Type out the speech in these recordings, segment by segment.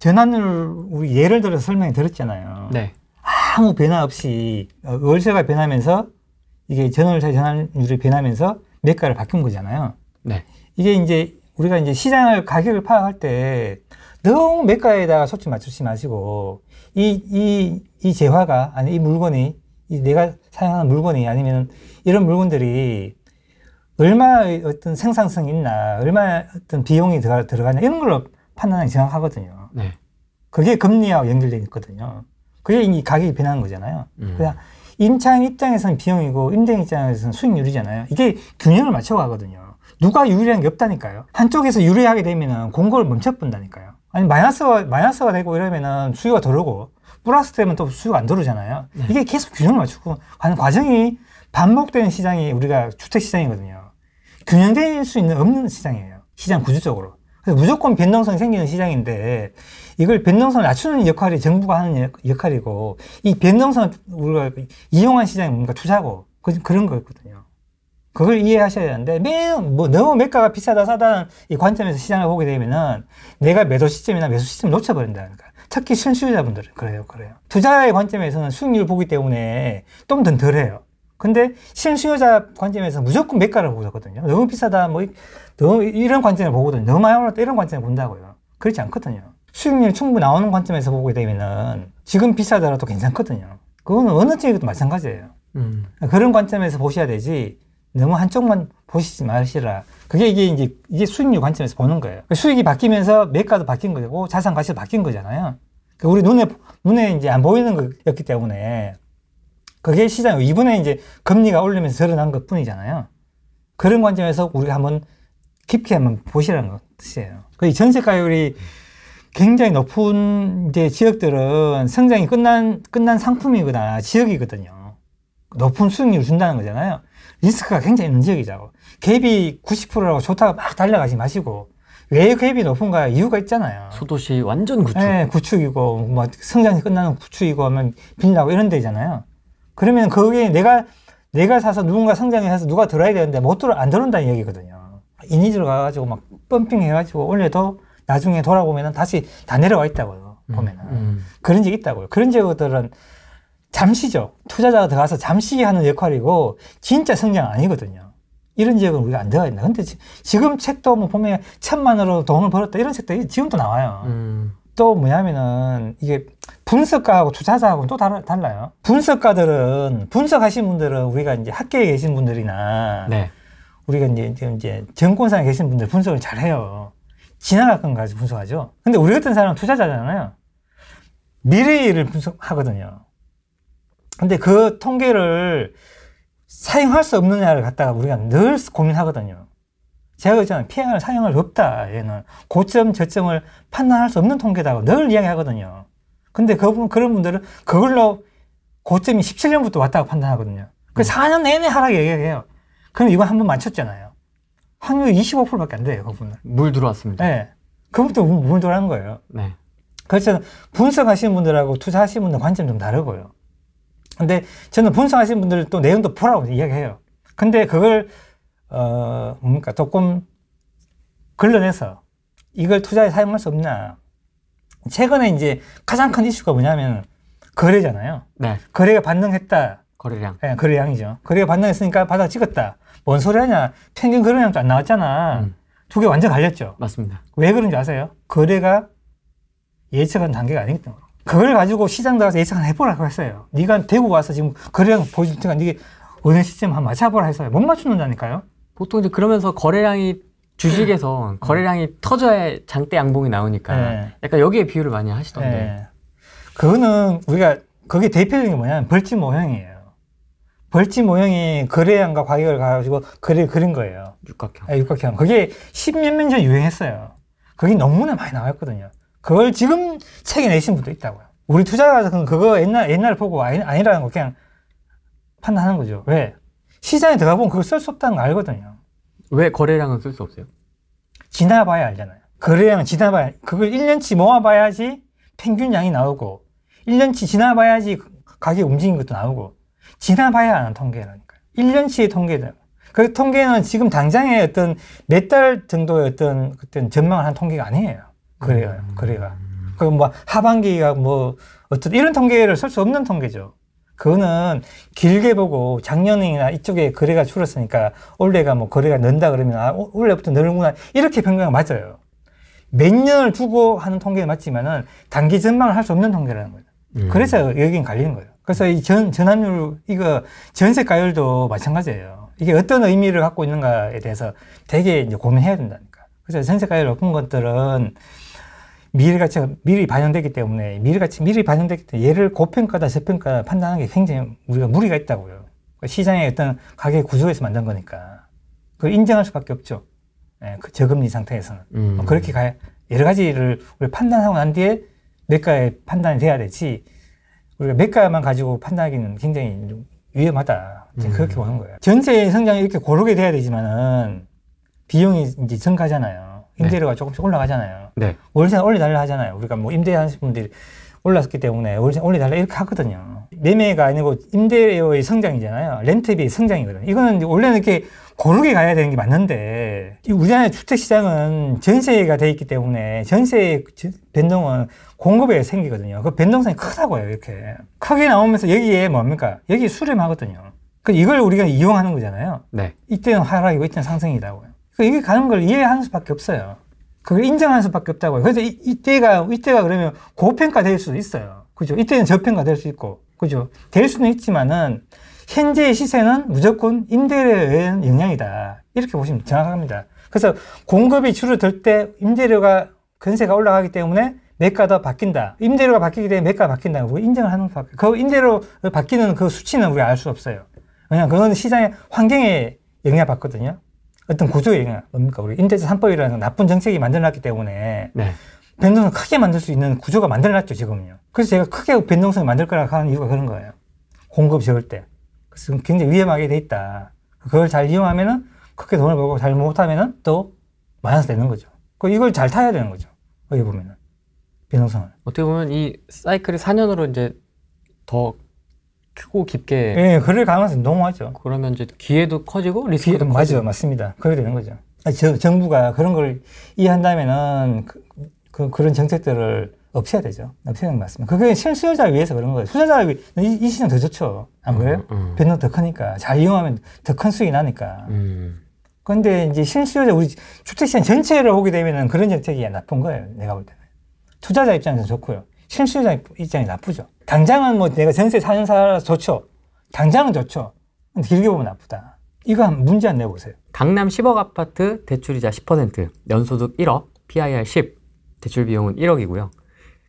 전환율 우리 예를 들어서 설명해 드렸잖아요. 네. 아무 변화 없이 월세가 변하면서 이게 전월세 전환율이 변하면서 매가를 바뀐 거잖아요. 네. 이게 이제 우리가 이제 시장을 가격을 파악할 때 너무 매가에다가 초점 맞추지 마시고 이 재화가 아니 이 물건이 내가 사용하는 물건이 아니면 이런 물건들이 얼마의 어떤 생산성이 있나, 얼마의 어떤 비용이 들어가냐 이런 걸로 판단하기 정확하거든요. 네. 그게 금리하고 연결되어 있거든요. 그게 이 가격이 변하는 거잖아요. 그냥 임차인 입장에서는 비용이고 임대인 입장에서는 수익률이잖아요. 이게 균형을 맞춰가거든요. 누가 유리한 게 없다니까요. 한쪽에서 유리하게 되면은 공급을 멈춰본다니까요. 아니 마이너스가 되고 이러면은 수요가 들어오고 플러스 되면 또 수요가 안 들어오잖아요. 네. 이게 계속 균형을 맞추고 하는 과정이 반복되는 시장이 우리가 주택시장이거든요. 균형될 수 없는 시장이에요. 시장 구조적으로. 그래서 무조건 변동성이 생기는 시장인데 이걸 변동성을 낮추는 역할이 정부가 하는 역할이고 이 변동성을 우리가 이용한 시장이 뭔가 투자고 그런 거였거든요. 그걸 이해하셔야 되는데 너무 매가가 비싸다 싸다는 이 관점에서 시장을 보게 되면은 내가 매도 시점이나 매수 시점을 놓쳐버린다니까. 특히 실수요자분들은 그래요. 투자의 관점에서는 수익률을 보기 때문에 좀 더 덜해요. 근데 실수요자 관점에서 무조건 매가를 보거든요. 너무 비싸다, 너무 이런 관점을 보거든요. 너무 많이 올랐다, 이런 관점을 본다고요. 그렇지 않거든요. 수익률이 충분히 나오는 관점에서 보게 되면은 지금 비싸더라도 괜찮거든요. 그거는 어느 쪽에도 마찬가지예요. 그런 관점에서 보셔야 되지, 너무 한쪽만 보시지 마시라. 이게 수익률 관점에서 보는 거예요. 수익이 바뀌면서 매가도 바뀐 거고 자산 가치도 바뀐 거잖아요. 우리 눈에 이제 안 보이는 거였기 때문에 그게 시장, 이번에 이제 금리가 오르면서 드러난 것 뿐이잖아요. 그런 관점에서 우리가 한번 깊게 한번 보시라는 뜻이에요. 이 전세가율이 굉장히 높은 이제 지역들은 성장이 끝난 상품이거나 지역이거든요. 높은 수익률을 준다는 거잖아요. 리스크가 굉장히 있는 지역이죠. 갭이 90%라고 좋다고 막 달려가지 마시고, 왜 갭이 높은가 이유가 있잖아요. 소도시 완전 구축. 네, 구축이고, 뭐, 성장이 끝나는 구축이고 하면 빌라고 이런 데잖아요. 그러면 거기에 내가 사서 누군가 성장해서 누가 들어야 되는데 안 들어온다는 얘기거든요. 이니즈로 가가지고 막 펌핑 해가지고 올려도 나중에 돌아보면은 다시 다 내려와 있다고요. 보면은. 그런 지역이 있다고요. 그런 지역들은 잠시죠. 투자자가 들어가서 잠시 하는 역할이고 진짜 성장 아니거든요. 이런 지역은 우리가 안 들어가 있나. 근데 지금 책도 뭐 보면 1,000만으로 돈을 벌었다 이런 책도 지금도 나와요. 또 뭐냐면은 이게 분석가하고 투자자하고는 또 달라요. 분석가들은, 분석하신 분들은 우리가 이제 학계에 계신 분들이나 네. 우리가 이제 정권사에 계신 분들 분석을 잘 해요. 지나갈 건 가지고 분석하죠. 근데 우리 같은 사람은 투자자잖아요. 미래를 분석하거든요. 근데 그 통계를 사용할 수 없느냐를 갖다가 우리가 늘 고민하거든요. 제가 그랬잖아요. PR을 사용할 수 없다. 얘는 고점, 저점을 판단할 수 없는 통계다고 늘 이야기하거든요. 근데 그런 분들은 그걸로 고점이 17년부터 왔다고 판단하거든요. 그 4년 내내 하락 얘기해요. 그럼 이거 한번 맞췄잖아요. 확률이 25%밖에 안 돼요. 그분은. 물 들어왔습니다. 네. 그분도 물 들어간 거예요. 네. 그래서 분석하시는 분들하고 투자하시는 분들 관점이 좀 다르고요. 근데 저는 분석하시는 분들 또 내용도 보라고 이야기해요. 근데 그걸 조금 걸러내서 이걸 투자에 사용할 수 없냐. 최근에 이제 가장 큰 이슈가 뭐냐면 거래잖아요. 네. 거래가 반등했다. 거래량. 네, 거래량이죠. 거래가 반등했으니까 바닥 찍었다. 뭔 소리 하냐. 평균 거래량도 안 나왔잖아. 두 개 완전 갈렸죠. 맞습니다. 왜 그런지 아세요? 거래가 예측한 단계가 아니기 때문에. 그걸 가지고 시장 들어가서 예측 하나 해보라고 했어요. 네가 대구 와서 지금 거래량 보여줄 테니까 네가 어느 시점 한번 맞춰보라 했어요. 못 맞추는다니까요. 보통 이제 그러면서 거래량이 주식에서 거래량이 터져야 장대 양봉이 나오니까 네. 약간 여기에 비유를 많이 하시던데. 네. 그거는 우리가 그게 대표적인 게 뭐냐면 벌집 모형이에요. 벌집 모형이 거래량과 가격을 가지고 거래를 그린 거예요. 육각형. 네, 육각형. 그게 10몇 년 전에 유행했어요. 그게 너무나 많이 나왔거든요. 그걸 지금 책에 내신 분도 있다고요. 우리 투자가서 그거 옛날 보고 아니라는 거 그냥 판단하는 거죠. 왜? 시장에 들어가 보면 그걸 쓸 수 없다는 거 알거든요. 왜 거래량은 쓸 수 없어요? 지나봐야 알잖아요. 거래량 지나봐야, 그걸 1년치 모아봐야지 평균량이 나오고, 1년치 지나봐야지 가격 움직인 것도 나오고, 지나봐야 하는 통계라니까요. 1년치의 통계들. 그 통계는 지금 당장의 어떤 몇 달 정도의 어떤 그때 전망을 한 통계가 아니에요. 거래가. 그리고 뭐 하반기가 뭐 어떤 이런 통계를 쓸 수 없는 통계죠. 그거는 길게 보고 작년이나 이쪽에 거래가 줄었으니까 올해가 뭐 거래가 는다 그러면 아, 올해부터 늘구나 이렇게 평가가 맞아요. 몇 년을 두고 하는 통계는 맞지만은 단기 전망을 할 수 없는 통계라는 거예요. 그래서 여기는 갈리는 거예요. 그래서 이 전환율, 이거 전세가율도 마찬가지예요. 이게 어떤 의미를 갖고 있는가에 대해서 되게 이제 고민해야 된다니까. 그래서 전세가율 높은 것들은 미래가치가 미리 반영되기 때문에 미리 반영되기 때문에 얘를 고평가다 저평가다 판단하는 게 굉장히 우리가 무리가 있다고요. 시장의 어떤 가격 구조에서 만든 거니까 그걸 인정할 수밖에 없죠. 예, 그 저금리 상태에서는 그렇게 여러 가지를 우리가 판단하고 난 뒤에 매가의 판단이 돼야 되지 우리가 매가만 가지고 판단하기는 굉장히 좀 위험하다. 그렇게 보는 거예요. 전세 성장이 이렇게 고르게 돼야 되지만은 비용이 이제 증가하잖아요. 임대료가 조금씩 올라가잖아요. 네. 월세 올려달라 하잖아요. 우리가 뭐 임대하시는 분들이 올랐기 때문에 월세 올려달라 이렇게 하거든요. 매매가 아니고 임대료의 성장이잖아요. 렌트비의 성장이거든요. 이거는 원래는 이렇게 고르게 가야 되는 게 맞는데 우리나라 주택시장은 전세가 돼 있기 때문에 전세의 변동은 공급에 생기거든요. 그 변동성이 크다고요. 이렇게 크게 나오면서 여기에 뭡니까? 여기 수렴하거든요. 그 이걸 우리가 이용하는 거잖아요. 네. 이때는 하락이고 이때는 상승이다고요. 이게 가는 걸 이해하는 수밖에 없어요. 그걸 인정하는 수밖에 없다고요. 그래서 이때가 그러면 고평가 될 수도 있어요. 그죠? 이때는 저평가 될 수 있고, 그죠? 될 수는 있지만은, 현재의 시세는 무조건 임대료에 의한 영향이다. 이렇게 보시면 정확합니다. 그래서 공급이 줄어들 때 임대료가, 건세가 올라가기 때문에 매가도 바뀐다. 임대료가 바뀌기 때문에 매가가 바뀐다. 우리가 인정을 하는 수밖에. 그 임대료 바뀌는 그 수치는 우리가 알 수 없어요. 왜냐하면 그건 시장의 환경에 영향을 받거든요. 어떤 구조의 영향, 뭡니까? 우리 임대차 3법이라는 나쁜 정책이 만들어놨기 때문에 네. 변동성을 크게 만들 수 있는 구조가 만들어놨죠, 지금은요. 그래서 제가 크게 변동성을 만들 거라고 하는 이유가 그런 거예요. 공급이 적을 때. 그래서 굉장히 위험하게 돼 있다. 그걸 잘 이용하면은 크게 돈을 벌고 잘 못하면은 또 마이너스 되는 거죠. 이걸 잘 타야 되는 거죠. 여기 보면은. 변동성을. 어떻게 보면 이 사이클이 4년으로 이제 더 크고 깊게. 예, 그럴 가능성이 너무하죠. 그러면 이제 기회도 커지고 리스크도 커지고. 맞아요. 맞습니다. 그렇게 되는 거죠. 정부가 그런 걸 이해한다면은 그런 정책들을 없애야 되죠. 없애는 게 맞습니다. 그게 실수요자를 위해서 그런 거예요. 투자자를 위해 이 시장 더 좋죠. 안 그래요? 변동 더 크니까. 잘 이용하면 더 큰 수익이 나니까. 그런데 이제 실수요자, 우리 주택시장 전체를 보게 되면은 그런 정책이 나쁜 거예요. 내가 볼 때는. 투자자 입장에서 좋고요. 실수요자 입장이 나쁘죠. 당장은 뭐 내가 전세 4년 살아서 좋죠. 당장은 좋죠. 길게 보면 나쁘다. 이거 한번 문제 안 내보세요. 강남 10억 아파트 대출이자 10%, 연소득 1억, PIR 10, 대출 비용은 1억이고요.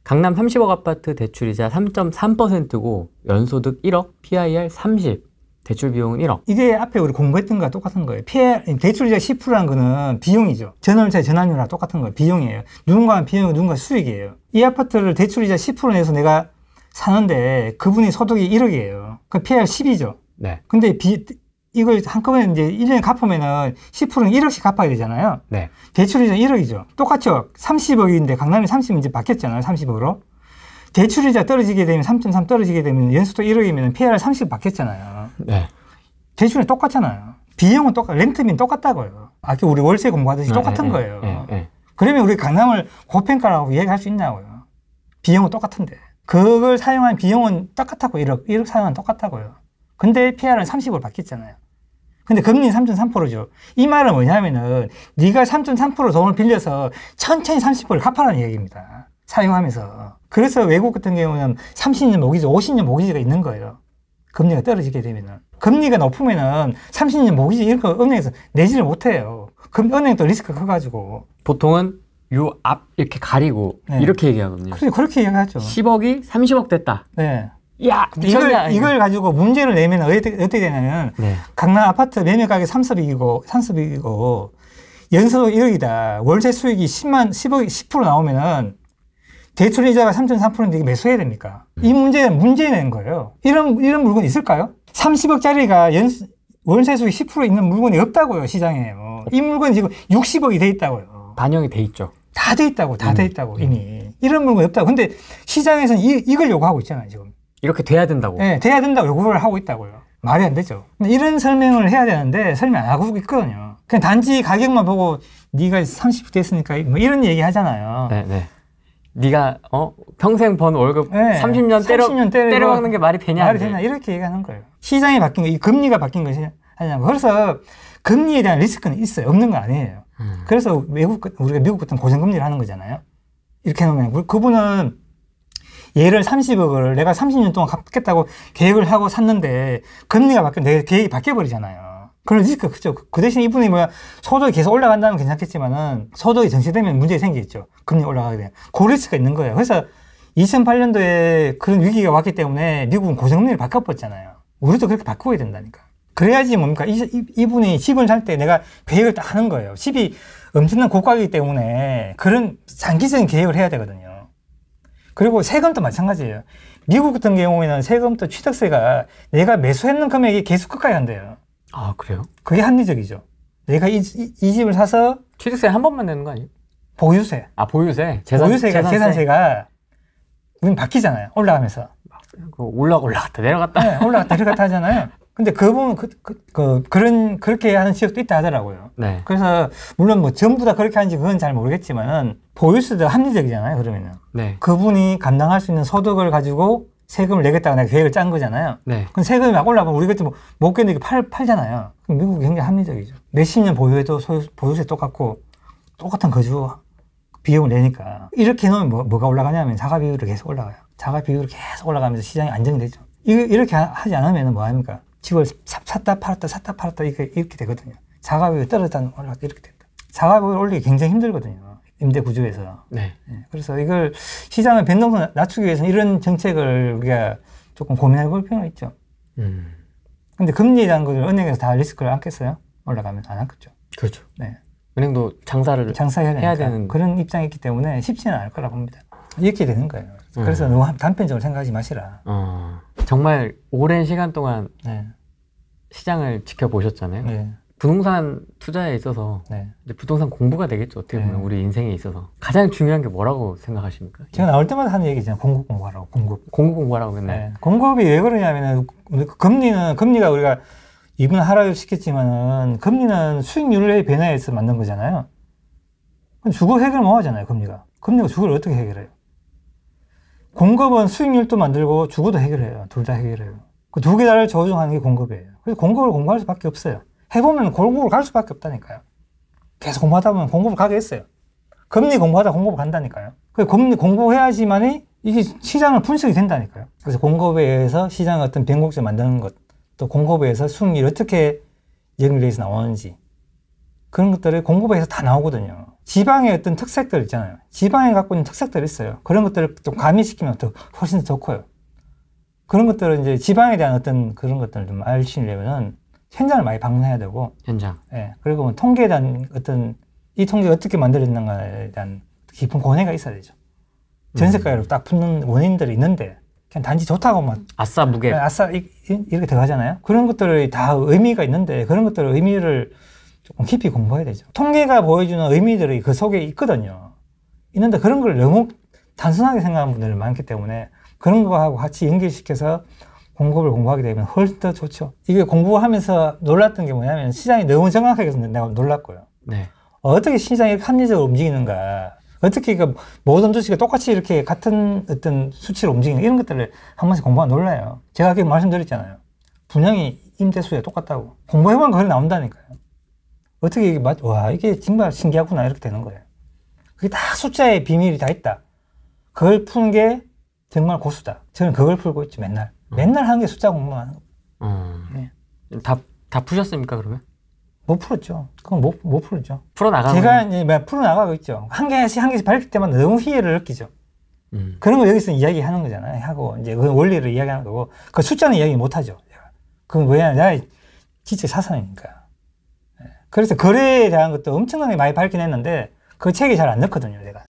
강남 30억 아파트 대출이자 3.3%고 연소득 1억, PIR 30, 대출 비용은 1억. 이게 앞에 우리 공부했던 거랑 똑같은 거예요. 대출이자 10%라는 거는 비용이죠. 전월세 전환율이랑 똑같은 거예요. 비용이에요. 누군가는 비용이고 누군가는 수익이에요. 이 아파트를 대출이자 10% 내서 내가 사는데 그분이 소득이 1억이에요. 그 PIR 10이죠. 네. 근데 이걸 한꺼번에 이제 1년에 갚으면은 10%는 1억씩 갚아야 되잖아요. 네. 대출이자 1억이죠. 똑같죠. 30억인데 강남이 30은 이제 바뀌었잖아요. 30억으로. 대출이자 떨어지게 되면 3.3 떨어지게 되면 연소득 1억이면 PIR 30 바뀌었잖아요. 네. 대출은 똑같잖아요. 비용은 렌트비는 똑같다고요. 아까 우리 월세 공부하듯이 똑같은 거예요. 그러면 우리 강남을 고평가라고 이야기할 수 있냐고요. 비용은 똑같은데. 그걸 사용한 비용은 똑같다고 1억 사용한 똑같다고요. 근데 PR은 30으로 바뀌었잖아요. 근데 금리는 3.3%죠. 이 말은 뭐냐면은 네가 3.3% 돈을 빌려서 천천히 30%를 갚아라는 얘기입니다. 사용하면서. 그래서 외국 같은 경우는 30년 모기지, 50년 모기지가 있는 거예요. 금리가 떨어지게 되면은. 금리가 높으면은 30년 모기지 이런 거 은행에서 내지를 못해요. 그럼 은행도 리스크가 커가지고. 보통은 요 앞 이렇게 가리고 이렇게 얘기하거든요. 그렇게 얘기하죠. 10억이 30억 됐다. 네. 야, 이걸 가지고 문제를 내면 어떻게 되냐면 강남 아파트 매매 가격 30억이고 연소득 1억이다. 월세 수익이 10억이 10% 나오면은 대출 이자가 3.3%인데 이게 매수해야 됩니까? 이 문제는 문제 낸 거예요. 이런 물건이 있을까요? 30억짜리가 월세 수익 10% 있는 물건이 없다고요, 시장에. 이 물건이 지금 60억이 돼 있다고요. 반영이 돼 있죠. 다 돼 있다고, 이미. 이런 물건이 없다고. 근데 시장에서는 이걸 요구하고 있잖아요, 지금. 이렇게 돼야 된다고. 네, 돼야 된다고 요구를 하고 있다고요. 말이 안 되죠. 근데 이런 설명을 해야 되는데 설명 안 하고 있거든요. 그냥 단지 가격만 보고 네가 30 됐으니까 뭐 이런 얘기 하잖아요. 네. 네가 평생 번 월급 네, 30년 30년 때려박는 게 말이 되냐? 말이 되냐 이렇게 얘기하는 거예요. 시장이 바뀐 거, 이 금리가 바뀐 것이 아니냐고. 그래서 금리에 대한 리스크는 있어요. 없는 거 아니에요. 그래서 우리가 미국 같은 고정금리를 하는 거잖아요. 이렇게 해놓으면 그분은 얘를 30억을 내가 30년 동안 갚겠다고 계획을 하고 샀는데 금리가 바뀌면 내 계획이 바뀌어버리잖아요. 그런 리스크가 크죠. 그 대신 이분이 소득이 계속 올라간다면 괜찮겠지만은 소득이 정체되면 문제가 생기겠죠. 금리 올라가게 되면. 그 리스크가 있는 거예요. 그래서 2008년도에 그런 위기가 왔기 때문에 미국은 고정금리를 바꿔버렸잖아요. 우리도 그렇게 바꾸어야 된다니까. 그래야지 뭡니까? 이분이 집을 살 때 내가 계획을 딱 하는 거예요. 집이 엄청난 고가이기 때문에 그런 장기적인 계획을 해야 되거든요. 그리고 세금도 마찬가지예요. 미국 같은 경우에는 세금도 취득세가 내가 매수했는 금액이 계속 끝까지 한대요. 아, 그래요? 그게 합리적이죠. 내가 이 집을 사서 취득세 한 번만 내는 거 아니에요? 보유세. 아, 보유세. 보유세가 재산세가 우린 바뀌잖아요. 올라가면서. 올라갔다 내려갔다. 네, 올라갔다 내려갔다 하잖아요. 근데 그 부분 그렇게 하는 지역도 있다 하더라고요. 네. 그래서 물론 전부 다 그렇게 하는지 그건 잘 모르겠지만은 보유세도 합리적이잖아요. 그러면은 네. 그분이 감당할 수 있는 소득을 가지고 세금을 내겠다고 내가 계획을 짠 거잖아요. 네. 그럼 세금이 막 올라가면 우리 같은 못 견디게 팔잖아요. 그럼 미국이 굉장히 합리적이죠. 몇십 년 보유해도 보유세 똑같고 똑같은 거주 비용을 내니까 이렇게 해놓으면 뭐가 올라가냐면 자가 비율이 계속 올라가요. 자가 비율이 계속 올라가면서 시장이 안정되죠. 이렇게 하지 않으면 뭐 합니까? 집을 샀다 팔았다 이렇게 되거든요. 자가 비율이 떨어졌다 올라갔다 이렇게 된다. 자가 비율을 올리기 굉장히 힘들거든요. 임대 구조에서. 네. 그래서 이걸 시장의 변동성 낮추기 위해서는 이런 정책을 우리가 조금 고민해 볼 필요가 있죠. 근데 금리라는 걸 은행에서 다 리스크를 안겠어요? 올라가면 안 안겠죠. 그렇죠. 네. 은행도 장사를 해야 되는 그런 입장이 있기 때문에 쉽지는 않을 거라 봅니다. 이렇게 되는 거예요. 그래서 너무 단편적으로 생각하지 마시라. 정말 오랜 시간 동안 네. 시장을 지켜보셨잖아요. 네. 부동산 투자에 있어서 네. 이제 부동산 공부가 되겠죠. 어떻게 보면 네. 우리 인생에 있어서 가장 중요한 게 뭐라고 생각하십니까? 제가 나올 때마다 하는 얘기잖아요. 공급하라고. 공급 공부하라고 맨날. 네. 공급이 왜 그러냐면은 금리가 우리가 이분 하락을 시켰지만은 금리는 수익률의 변화에서 만든 거잖아요. 그럼 주거 해결 못 하잖아요. 금리가 주거를 어떻게 해결해요? 공급은 수익률도 만들고 주거도 해결해요. 둘 다 해결해요. 그 두 개를 조정하는 게 공급이에요. 그래서 공급을 공부할 수밖에 없어요. 해보면 공급을 갈 수밖에 없다니까요. 계속 공부하다 보면 공급을 가겠어요. 금리 공부하다 공급을 간다니까요. 그래서 금리 공부해야지만이 이게 시장을 분석이 된다니까요. 그래서 공급에 의해서 시장의 어떤 변곡점 만드는 것, 또 공급에 의해서 수익률이 어떻게 연결돼서 나오는지 그런 것들을 공급에 의해서 다 나오거든요. 지방의 어떤 특색들 있잖아요. 지방에 갖고 있는 특색들이 있어요. 그런 것들을 좀 가미시키면 더 훨씬 더 좋고요. 그런 것들은 이제 지방에 대한 어떤 그런 것들을 좀 알리려면은 현장을 많이 방문해야 되고. 현장. 예. 그리고 뭐 통계에 대한 어떤 이 통계가 어떻게 만들어졌는가에 대한 깊은 고뇌가 있어야 되죠. 전세가를 딱 붙는 원인들이 있는데 그냥 단지 좋다고만. 아싸 무게. 아싸 이렇게 들어가잖아요. 그런 것들이 다 의미가 있는데 그런 것들의 의미를 조금 깊이 공부해야 되죠. 통계가 보여주는 의미들이 그 속에 있거든요. 있는데 그런 걸 너무 단순하게 생각하는 분들이 많기 때문에 그런 거하고 같이 연결시켜서 공급을 공부하게 되면 훨씬 더 좋죠. 이게 공부하면서 놀랐던 게 뭐냐면 시장이 너무 정확하게 해서 내가 놀랐고요. 네. 어떻게 시장이 이렇게 합리적으로 움직이는가, 어떻게 그 모든 주식이 똑같이 이렇게 같은 어떤 수치로 움직이는 이런 것들을 한 번씩 공부하면 놀라요. 제가 아까 말씀드렸잖아요. 분양이 임대수에 똑같다고. 공부해보면 그게 나온다니까요. 어떻게 이게 와, 이게 정말 신기하구나 이렇게 되는 거예요. 그게 다 숫자의 비밀이 다 있다. 그걸 푸는 게 정말 고수다. 저는 그걸 풀고 있죠, 맨날. 맨날 하는 게 숫자 공부만 하는 거. 네. 다 푸셨습니까, 그러면? 못 풀었죠. 그건 못 풀었죠. 풀어나가고. 제가 이제 풀어나가고 있죠. 한 개씩 밝힐 때마다 너무 희열을 느끼죠. 그런 거 여기서 이야기하는 거잖아요. 하고, 이제 그 원리를 이야기하는 거고, 그 숫자는 이야기 못 하죠. 그건 뭐냐, 내가 진짜 사상이니까. 그래서 거래에 대한 것도 엄청나게 많이 밝긴 했는데, 그 책이 잘 안 넣거든요, 내가.